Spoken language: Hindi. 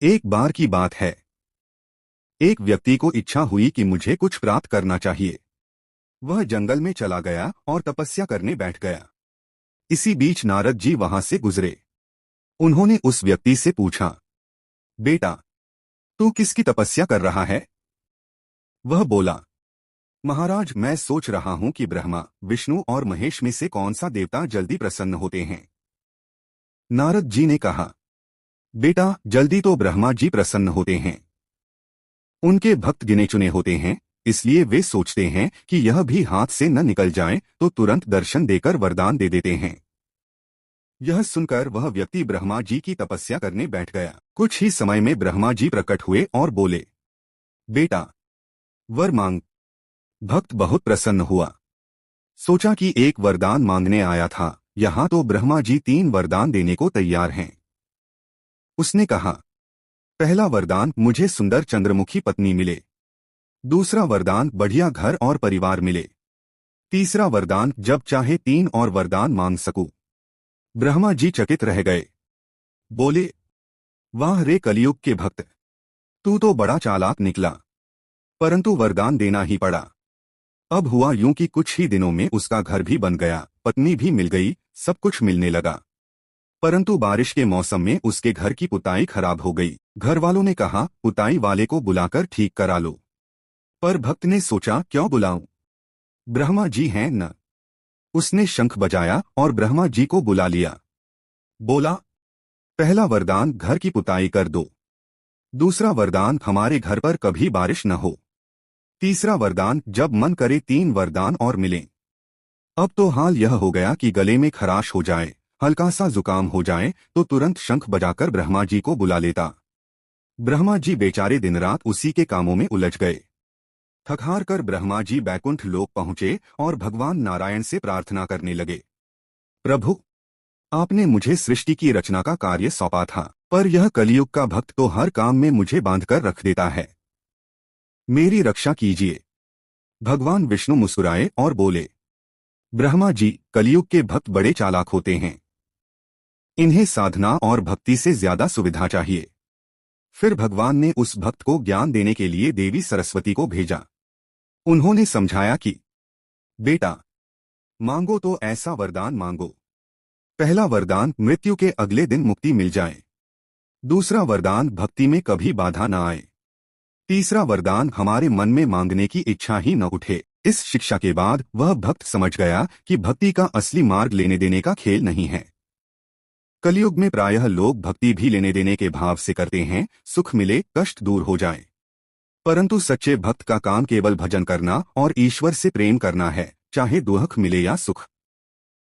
एक बार की बात है। एक व्यक्ति को इच्छा हुई कि मुझे कुछ प्राप्त करना चाहिए। वह जंगल में चला गया और तपस्या करने बैठ गया। इसी बीच नारद जी वहां से गुजरे। उन्होंने उस व्यक्ति से पूछा, बेटा, तू किसकी तपस्या कर रहा है? वह बोला, महाराज, मैं सोच रहा हूं कि ब्रह्मा, विष्णु और महेश में से कौन सा देवता जल्दी प्रसन्न होते हैं। नारद जी ने कहा, बेटा, जल्दी तो ब्रह्मा जी प्रसन्न होते हैं। उनके भक्त गिने चुने होते हैं, इसलिए वे सोचते हैं कि यह भी हाथ से न निकल जाए तो तुरंत दर्शन देकर वरदान दे देते हैं। यह सुनकर वह व्यक्ति ब्रह्मा जी की तपस्या करने बैठ गया। कुछ ही समय में ब्रह्मा जी प्रकट हुए और बोले, बेटा, वर मांग। भक्त बहुत प्रसन्न हुआ। सोचा कि एक वरदान मांगने आया था, यहाँ तो ब्रह्मा जी 3 वरदान देने को तैयार हैं। उसने कहा, पहला वरदान, मुझे सुंदर चंद्रमुखी पत्नी मिले। दूसरा वरदान, बढ़िया घर और परिवार मिले। तीसरा वरदान, जब चाहे 3 और वरदान मांग सकूं। ब्रह्मा जी चकित रह गए। बोले, वाह रे कलयुग के भक्त, तू तो बड़ा चालाक निकला, परंतु वरदान देना ही पड़ा। अब हुआ यूं कि कुछ ही दिनों में उसका घर भी बन गया, पत्नी भी मिल गई, सब कुछ मिलने लगा। परंतु बारिश के मौसम में उसके घर की पुताई खराब हो गई। घर वालों ने कहा, पुताई वाले को बुलाकर ठीक करा लो। पर भक्त ने सोचा, क्यों बुलाऊं, ब्रह्मा जी हैं न। उसने शंख बजाया और ब्रह्मा जी को बुला लिया। बोला, पहला वरदान, घर की पुताई कर दो। दूसरा वरदान, हमारे घर पर कभी बारिश न हो। तीसरा वरदान, जब मन करे 3 वरदान और मिलें। अब तो हाल यह हो गया कि गले में खराश हो जाए, हल्का सा जुकाम हो जाए तो तुरंत शंख बजाकर ब्रह्मा जी को बुला लेता। ब्रह्मा जी बेचारे दिन रात उसी के कामों में उलझ गए। थक हार कर ब्रह्मा जी बैकुंठ लोक पहुंचे और भगवान नारायण से प्रार्थना करने लगे, प्रभु, आपने मुझे सृष्टि की रचना का कार्य सौंपा था, पर यह कलयुग का भक्त तो हर काम में मुझे बांधकर रख देता है। मेरी रक्षा कीजिए। भगवान विष्णु मुस्कुराए और बोले, ब्रह्मा जी, कलयुग के भक्त बड़े चालाक होते हैं। इन्हें साधना और भक्ति से ज्यादा सुविधा चाहिए। फिर भगवान ने उस भक्त को ज्ञान देने के लिए देवी सरस्वती को भेजा। उन्होंने समझाया कि बेटा, मांगो तो ऐसा वरदान मांगो। पहला वरदान, मृत्यु के अगले दिन मुक्ति मिल जाए। दूसरा वरदान, भक्ति में कभी बाधा न आए। तीसरा वरदान, हमारे मन में मांगने की इच्छा ही न उठे। इस शिक्षा के बाद वह भक्त समझ गया कि भक्ति का असली मार्ग लेने देने का खेल नहीं है। कलयुग में प्रायः लोग भक्ति भी लेने देने के भाव से करते हैं, सुख मिले, कष्ट दूर हो जाए। परंतु सच्चे भक्त का काम केवल भजन करना और ईश्वर से प्रेम करना है, चाहे दुख मिले या सुख।